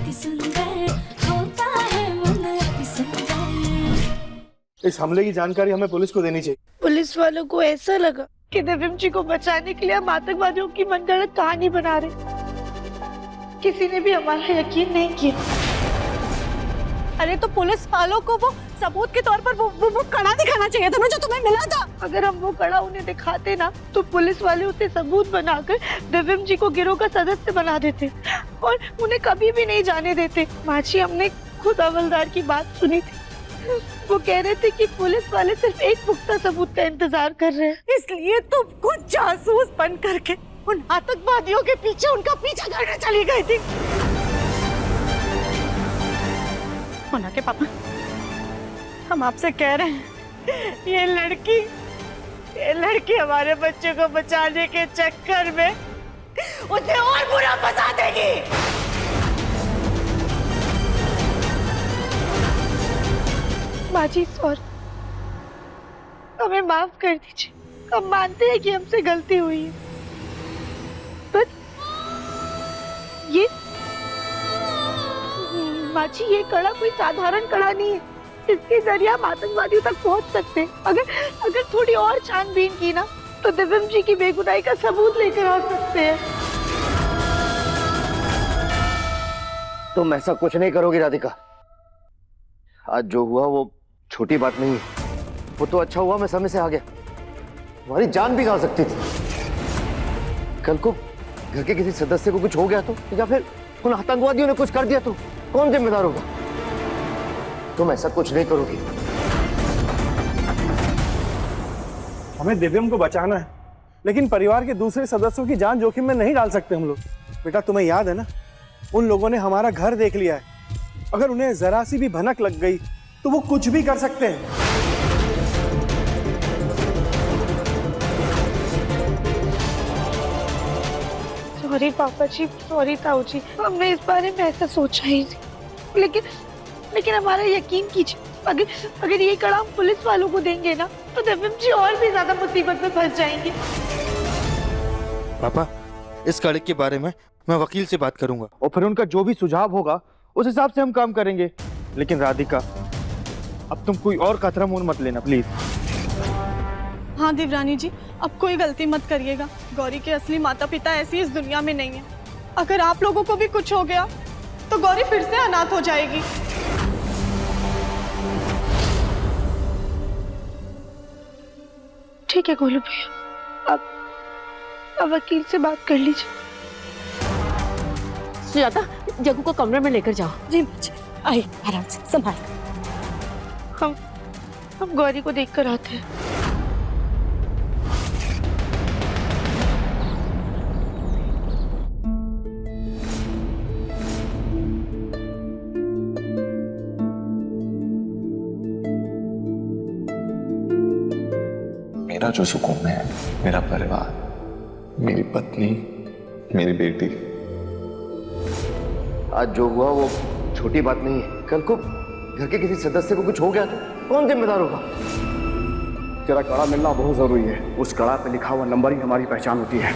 अति सुंदर होता है मन अति सुंदर। इस हमले की जानकारी हमें पुलिस को देनी चाहिए। पुलिस वालों को ऐसा लगा कि दिव्यम जी को बचाने के लिए हम आतंकवादियों की मनगढ़ंत कहानी बना रहे। किसी ने भी हमारा यकीन नहीं किया। अरे तो पुलिस वालों को वो सबूत के तौर पर वो कड़ा दिखाना चाहिए था ना जो तुम्हें मिला था। अगर हम वो कड़ा उन्हें दिखाते ना तो पुलिस वाले उसे सबूत बनाकर दिव्यम जी को गिरोह का सदस्य बना देते और उन्हें कभी भी नहीं जाने देते। माँ जी, हमने खुद हवलदार की बात सुनी थी। वो कह रहे थे कि पुलिस वाले सिर्फ एक पुख्ता सबूत का इंतजार कर रहे हैं। इसलिए तुम खुद जासूस बन करके उन आतंकवादियों के पीछे उनका पीछा करने चली गई थी। मोना के पापा, हम आपसे कह रहे हैं ये लड़की हमारे बच्चे को बचाने के चक्कर में उसे और बुरा फंसा देगी। माँ जी, सॉरी, हमें माफ कर दीजिए। हम मानते हैं कि हमसे गलती हुई है, पर ये माँ जी, ये कड़ा कोई साधारण कड़ा नहीं है। इसके जरिए हम आतंकवादियों तक पहुँच सकते हैं। अगर थोड़ी और छानबीन की ना तो दिव्यम जी की बेगुनाही का सबूत लेकर आ सकते हैं। तुम ऐसा कुछ नहीं करोगी राधिका। आज जो हुआ वो छोटी बात नहीं है। वो तो अच्छा हुआ मैं समय से आ गया। तुम्हारी जान भी जा सकती थी। कल को घर के किसी सदस्य को कुछ हो गया तो, या फिर उन आतंकवादियों ने कुछ कर दिया तो कौन जिम्मेदार होगा? तुम ऐसा कुछ नहीं करोगी। हमें दिव्यम को बचाना है, लेकिन परिवार के दूसरे सदस्यों की जान जोखिम में नहीं डाल सकते हम लोग। बेटा, तुम्हें याद है ना, उन लोगों ने हमारा घर देख लिया है। अगर उन्हें जरा सी भी भनक लग गई तो वो कुछ भी कर सकते हैं। सॉरी पापा जी, सॉरी ताऊ जी, हमने इस बारे में ऐसा सोचा ही नहीं। लेकिन हमारा यकीन कीजिए, अगर ये कड़ा हम पुलिस वालों को देंगे ना तो दिव्यम जी और भी ज्यादा मुसीबत में फंस जाएंगे। पापा, इस कड़े के बारे में मैं वकील से बात करूंगा और फिर उनका जो भी सुझाव होगा उस हिसाब से हम काम करेंगे। लेकिन राधिका, अब तुम कोई और कतरा मुंह मत लेना प्लीज। हाँ देवरानी जी, अब कोई गलती मत करिएगा। गौरी के असली माता पिता ऐसी इस दुनिया में नहीं है। अगर आप लोगों को भी कुछ हो गया तो गौरी फिर से अनाथ हो जाएगी। ठीक है गोलू भैया, अब वकील से बात कर लीजिए। सुजाता, जग्गू को कमरे में लेकर जाओ। जी मुझे आई, आराम से संभाल। हम गौरी को देखकर आते हैं। मेरा जो सुकून है, मेरा परिवार, मेरी पत्नी, मेरी बेटी। आज जो हुआ वो छोटी बात नहीं है। कल को घर के किसी सदस्य को कुछ हो गया तो कौन जिम्मेदार होगा? तेरा कड़ा मिलना बहुत जरूरी है। उस कड़ा पे लिखा हुआ नंबर ही हमारी पहचान होती है।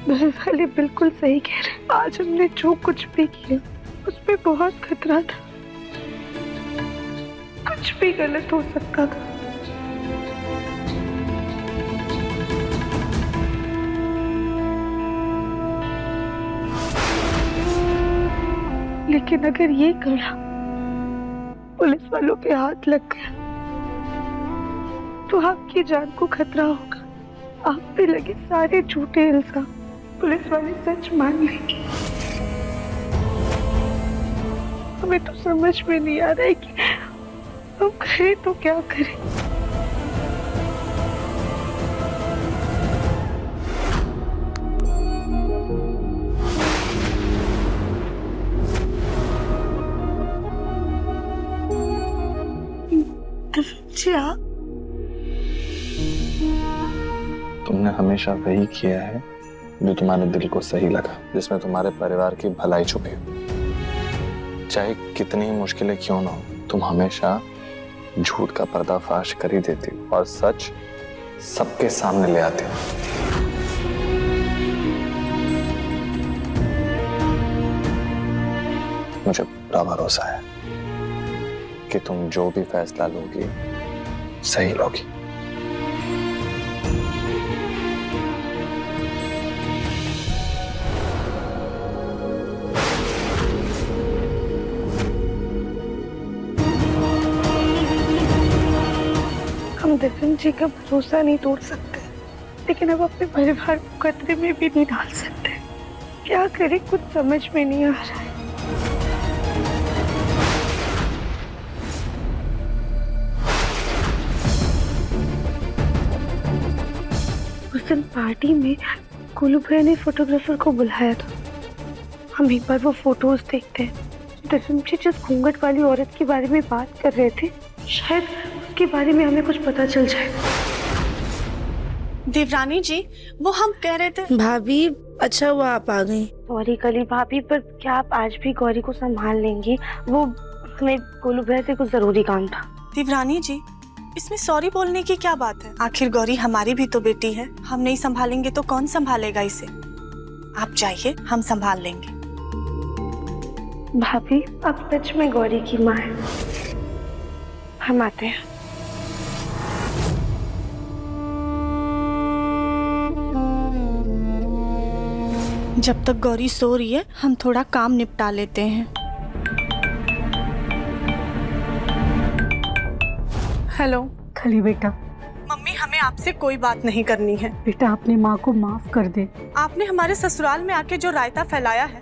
घर वाले बिल्कुल सही कह रहे हैं। आज हमने जो कुछ भी किया उसमें बहुत खतरा था। कुछ भी गलत हो सकता था। लेकिन अगर ये कड़ा पुलिस वालों के हाथ लग गया तो आपकी जान को खतरा होगा। आप पे लगे सारे झूठे इल्जाम पुलिस वाले सच मान लेंगे। हमें तो समझ में नहीं आ रहा है कि हम करें तो क्या करें। तुमने हमेशा वही किया है जो तुम्हारे दिल को सही लगा, जिसमें तुम्हारे परिवार की भलाई छुपी हो। चाहे कितनी ही मुश्किलें क्यों ना हो, तुम हमेशा झूठ का पर्दाफाश कर ही देती हो और सच सबके सामने ले आती हो। मुझे पूरा भरोसा है कि तुम जो भी फैसला लोगी सही लोगी। हम दिव्यम जी का भरोसा नहीं तोड़ सकते, लेकिन अब अपने परिवार को खतरे में भी नहीं डाल सकते। क्या करें, कुछ समझ में नहीं आ रहा है। उस दिन पार्टी में गोलू भैया ने फोटोग्राफर को बुलाया था। हम एक बार वो फोटोज देखते हैं। दिव्यम जी जिस घूंघट वाली औरत के बारे में बात कर रहे थे, शायद उसके बारे में हमें कुछ पता चल जाए। देवरानी जी, वो हम कह रहे थे। भाभी, अच्छा हुआ आप आ गई। सॉरी कली भाभी, पर क्या आप आज भी गौरी को संभाल लेंगी? वो हमें गोलू भैया से कुछ जरूरी काम था। देवरानी जी, इसमें सॉरी बोलने की क्या बात है? आखिर गौरी हमारी भी तो बेटी है। हम नहीं संभालेंगे तो कौन संभालेगा इसे? आप जाइए, हम संभाल लेंगे। भाभी, आप सच में गौरी की माँ है। हम आते हैं। जब तक गौरी सो रही है, हम थोड़ा काम निपटा लेते हैं। हेलो खली बेटा, मम्मी, हमें आपसे कोई बात नहीं करनी है। बेटा अपनी माँ को माफ कर दे। आपने हमारे ससुराल में आके जो रायता फैलाया है,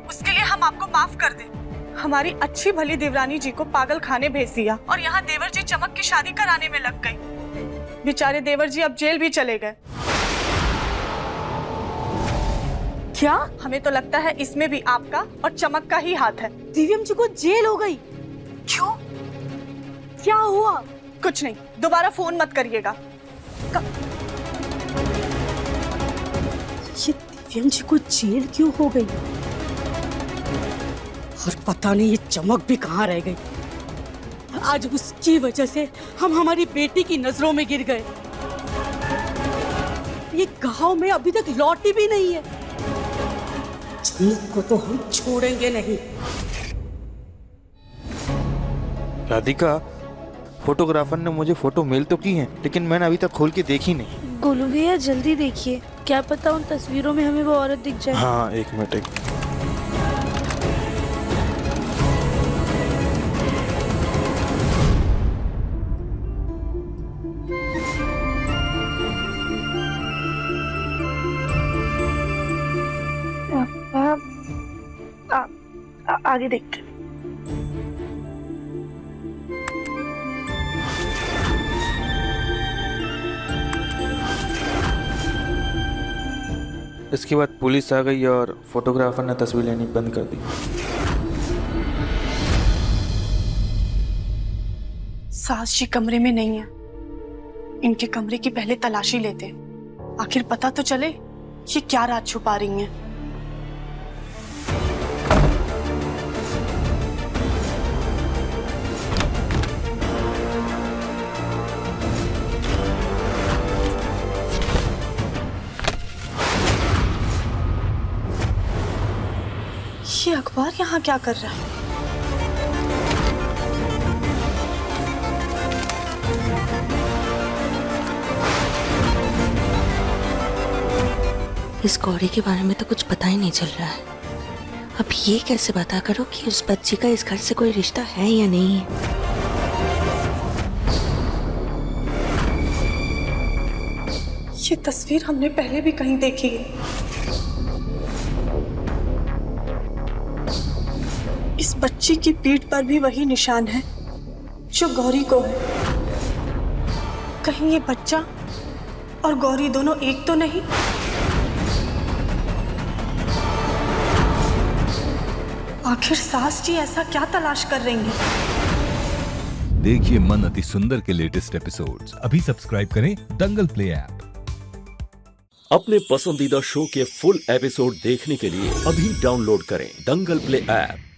उसके लिए हम आपको माफ कर दें। हमारी अच्छी भली देवरानी जी को पागल खाने भेज दिया और यहाँ देवर जी चमक की शादी कराने में लग गई। बेचारे देवर जी अब जेल भी चले गए। क्या? हमें तो लगता है इसमें भी आपका और चमक का ही हाथ है। दिव्यम जी को जेल हो गई? क्यों? क्या हुआ? कुछ नहीं, दोबारा फोन मत करिएगा। ये दिव्यम जी को जेल क्यों हो गई? और पता नहीं ये चमक भी कहाँ रह गई। आज उसकी वजह से हम हमारी बेटी की नजरों में गिर गए। ये गांव में अभी तक लौटी भी नहीं है। चमक को तो हम छोड़ेंगे नहीं। राधिका, फोटोग्राफर ने मुझे फोटो मेल तो की है, लेकिन मैंने अभी तक खोल के देखी नहीं। गोलू भैया जल्दी देखिए, क्या पता उन तस्वीरों में हमें वो औरत दिख जाए। हाँ, एक मिनट। आगे देखते। इसके बाद पुलिस आ गई और फोटोग्राफर ने तस्वीर लेनी बंद कर दी। सास जी कमरे में नहीं है। इनके कमरे की पहले तलाशी लेते हैं, आखिर पता तो चले ये क्या राज छुपा रही हैं। ये अखबार यहाँ क्या कर रहा है? इस गौरी के बारे में तो कुछ पता ही नहीं चल रहा है। अब ये कैसे पता करो कि उस बच्ची का इस घर से कोई रिश्ता है या नहीं है? ये तस्वीर हमने पहले भी कहीं देखी है। इस बच्ची की पीठ पर भी वही निशान है जो गौरी को है। कहीं ये बच्चा और गौरी दोनों एक तो नहीं? आखिर सास जी ऐसा क्या तलाश कर रही हैं? देखिए मन अति सुंदर के लेटेस्ट एपिसोड्स अभी सब्सक्राइब करें दंगल प्ले ऐप। अपने पसंदीदा शो के फुल एपिसोड देखने के लिए अभी डाउनलोड करें दंगल प्ले ऐप।